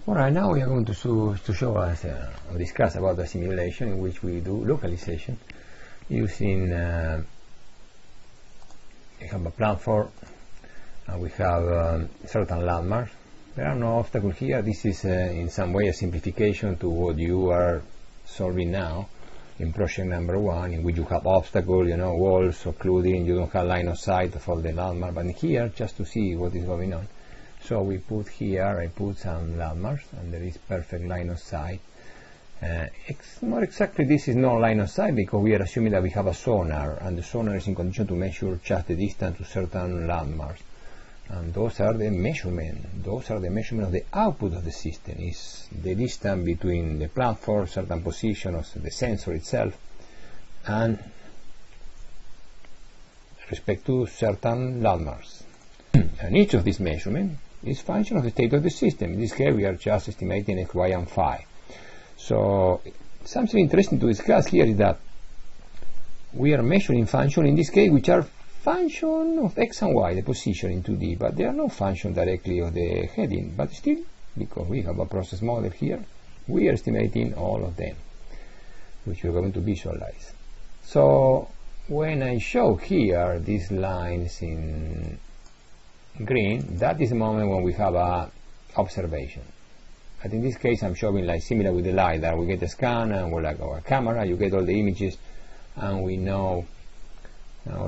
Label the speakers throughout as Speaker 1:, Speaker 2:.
Speaker 1: Alright, now we are going to show us or discuss about a simulation in which we do localization using we have a platform and we have certain landmarks. There are no obstacles here. This is in some way a simplification to what you are solving now in project number 1, in which you have obstacles, walls occluding, you don't have line of sight of all the landmarks, but here just to see what is going on. So we put here, I put some landmarks and there is perfect line of sight. More exactly, this is not line of sight because we are assuming that we have a sonar and the sonar is in condition to measure just the distance to certain landmarks. And those are the measurements. Those are the measurements of the output of the system. Is the distance between the platform, certain position of the sensor itself, and respect to certain landmarks. And each of these measurements is function of the state of the system. In this case, we are just estimating x, y, and phi. So something interesting to discuss here is that we are measuring functions in this case which are function of x and y, the position in 2D, but they are no function directly of the heading. But still, because we have a process model here, we are estimating all of them, which we are going to visualize. So when I show here these lines in green, that is the moment when we have a observation. But in this case I'm showing like similar with the LiDAR. We get a scan and we're like our camera, you get all the images and we know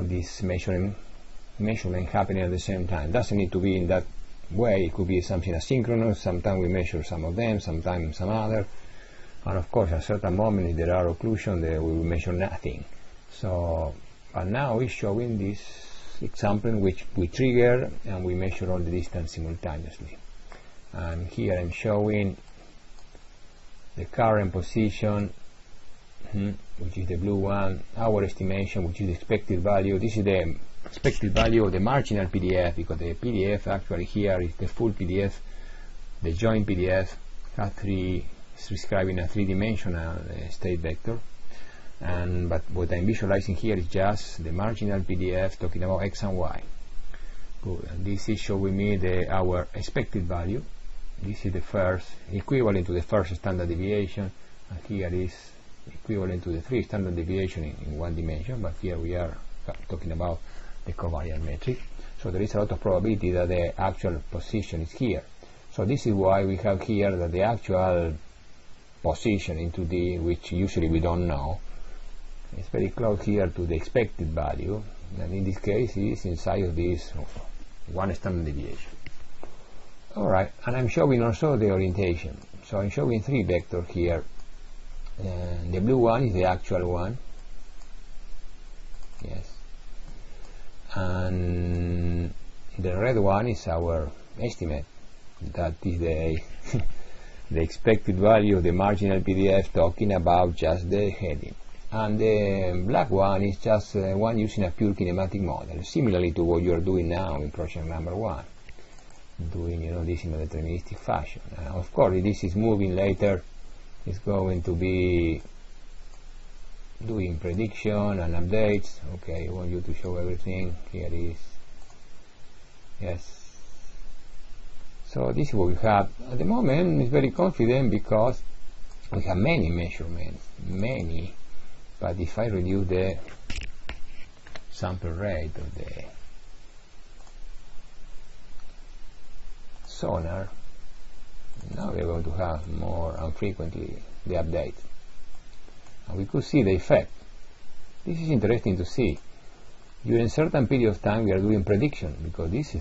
Speaker 1: this measurement happening at the same time. Doesn't need to be in that way. It could be something asynchronous. Sometimes we measure some of them, sometimes some other, and of course at a certain moment if there are occlusion we will measure nothing. So but now it's showing this example in which we trigger and we measure all the distance simultaneously. And here I'm showing the current position, which is the blue one, our estimation, which is the expected value. This is the expected value of the marginal PDF, because the PDF actually here is the full PDF. The joint PDF has is describing a three-dimensional state vector. But what I'm visualizing here is just the marginal PDF talking about x and y. Good. And this is showing me our expected value. This is the first, equivalent to the first standard deviation, and here is equivalent to the 3 standard deviation in one dimension, but here we are talking about the covariant metric. So there is a lot of probability that the actual position is here. So this is why we have here that the actual position in 2D, which usually we don't know, it's very close here to the expected value, and in this case it is inside of this one standard deviation. Alright, and I'm showing also the orientation. So I'm showing 3 vectors here. The blue one is the actual one. Yes. And the red one is our estimate. That is the the expected value of the marginal PDF talking about just the heading. And the black one is just one using a pure kinematic model, similarly to what you are doing now in project number 1, doing this in a deterministic fashion. Of course, if this is moving later, it's going to be doing prediction and updates. Okay, I want you to show everything. Here is, yes. So this is what we have at the moment. It's very confident because we have many measurements, many. But if I reduce the sample rate of the sonar, now we are going to have more and frequently the update. And we could see the effect. This is interesting to see. During a certain period of time we are doing prediction, because this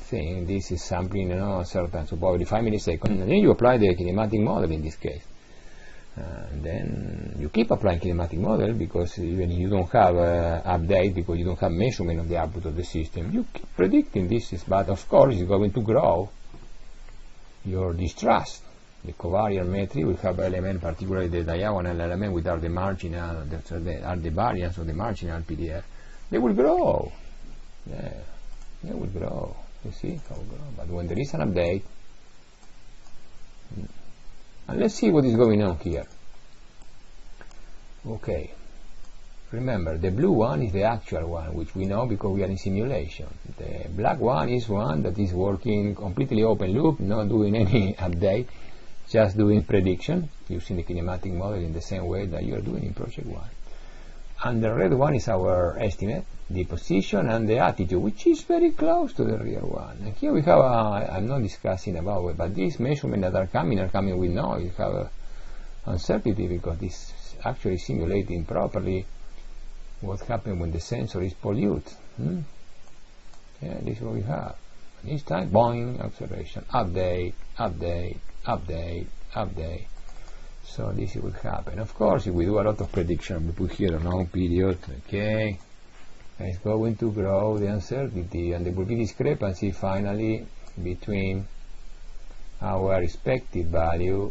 Speaker 1: is sampling a certain, so probably 5 milliseconds, and then you apply the kinematic model in this case. And then you keep applying kinematic model, because even if you don't have update, because you don't have measurement of the output of the system, you keep predicting this. But of course it's going to grow your distrust. The covariant metric will have element, particularly the diagonal element, which are the marginal, are the variance of the marginal PDF. They will grow. Yeah, they will grow. You see how it grow. But when there is an update, and let's see what is going on here. Okay, remember the blue one is the actual one, which we know because we are in simulation. The black one is one that is working completely open loop, not doing any update. just doing prediction using the kinematic model in the same way that you are doing in project 1. And the red one is our estimate, the position and the attitude, which is very close to the real one. And here we have, I'm not discussing about it, but these measurements that are coming with noise. You have uncertainty because this is actually simulating properly what happens when the sensor is polluted. Yeah, this is what we have. And this time, boing, observation, update, update, update, update. So this will happen. Of course, if we do a lot of prediction, we put here a long period, okay, it's going to grow the uncertainty, and there will be discrepancy finally between our expected value.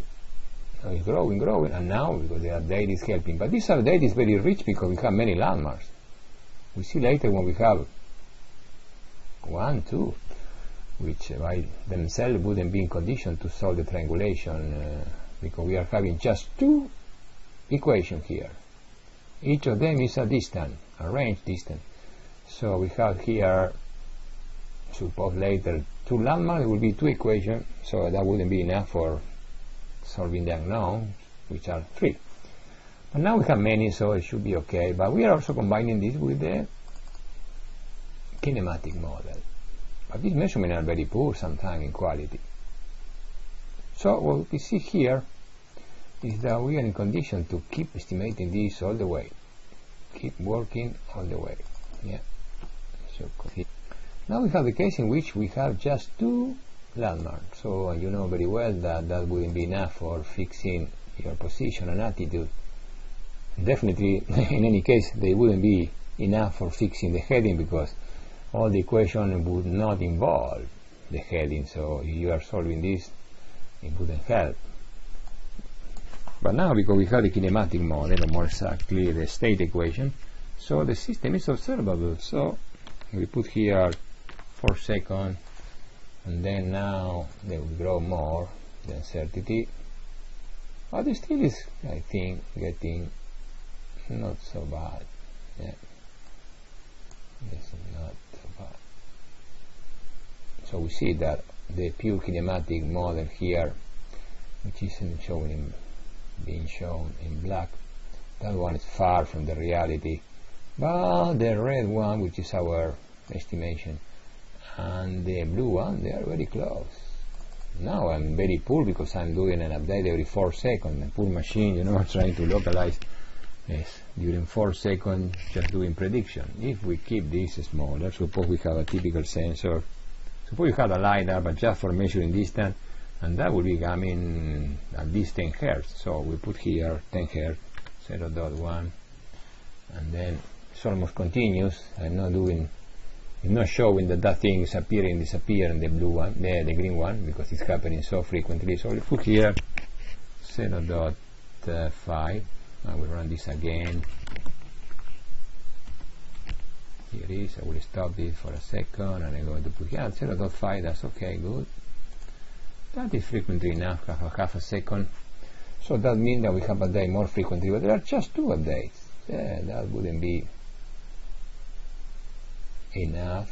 Speaker 1: So it's growing, and now because the update is helping. But this update is very rich because we have many landmarks. We see later when we have 1, 2, which by themselves wouldn't be in condition to solve the triangulation because we are having just 2 equations here. Each of them is a distance, a range distance. So we have here, suppose later, 2 landmarks, it will be 2 equations, so that wouldn't be enough for solving the unknown, which are 3. But now we have many, so it should be okay. But we are also combining this with the kinematic model. But these measurements are very poor sometimes in quality. So what we see here is that we are in condition to keep estimating this all the way. Keep working all the way. Yeah. So now we have the case in which we have just 2 landmarks. So you know very well that that wouldn't be enough for fixing your position and attitude. Definitely, in any case, they wouldn't be enough for fixing the heading because all the equation would not involve the heading. So if you are solving this, it wouldn't help. But now, because we have the kinematic model, or more exactly the state equation, so the system is observable. So we put here 4 seconds, and then now they will grow more, the uncertainty. But it still is, I think, getting not so bad. Yeah. This is not so bad. So we see that the pure kinematic model here, which isn't showing being shown in black, that one is far from the reality. But the red one, which is our estimation, and the blue one, they are very close. Now I'm very poor because I'm doing an update every 4 seconds. A poor machine, you know, trying to localize during 4 seconds, just doing prediction. If we keep this smaller, suppose we have a typical sensor, suppose we have a LiDAR, but just for measuring distance, and that will be coming at least 10 Hertz. So we put here 10 Hertz, 0.1, and then it's almost continuous. I'm not showing that that thing is appearing, disappearing, the blue one, the green one, because it's happening so frequently. So we put here 0.5. I will run this again. Here it is. I will stop this for a second, and I'm going to put here 0.5. That's okay, good. That is frequently enough, half a second. So that means that we have a day more frequently, but there are just 2 updates. Yeah, that wouldn't be enough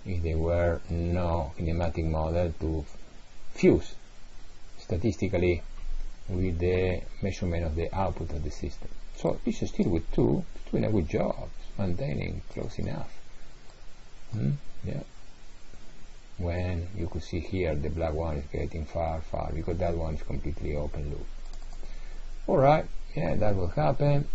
Speaker 1: if there were no kinematic model to fuse statistically with the measurement of the output of the system. So this is still with 2, it's doing a good job, it's maintaining close enough. Yeah. When you could see here the black one is getting far, because that one is completely open loop. Alright, yeah, that will happen.